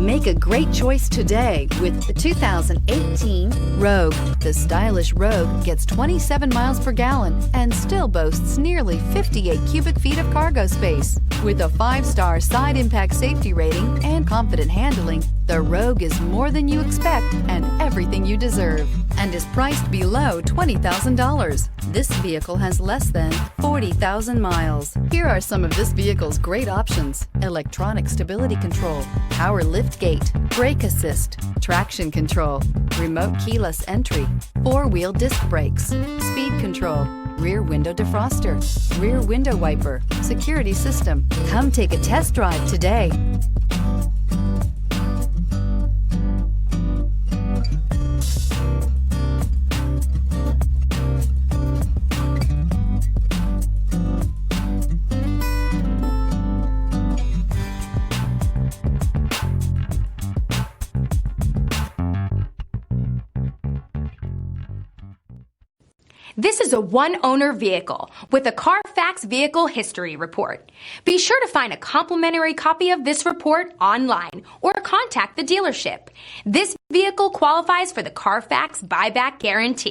Make a great choice today with the 2018 Rogue. The stylish Rogue gets 27 miles per gallon and still boasts nearly 58 cubic feet of cargo space. With a 5-star side impact safety rating and confident handling, the Rogue is more than you expect and everything you deserve, and is priced below $20,000. This vehicle has less than 40,000 miles. Here are some of this vehicle's great options: electronic stability control, power lift gate, brake assist, traction control, remote keyless entry, 4-wheel disc brakes, speed control, rear window defroster, rear window wiper, security system. Come take a test drive today. This is a one-owner vehicle with a Carfax Vehicle History Report. Be sure to find a complimentary copy of this report online or contact the dealership. This vehicle qualifies for the Carfax Buyback Guarantee.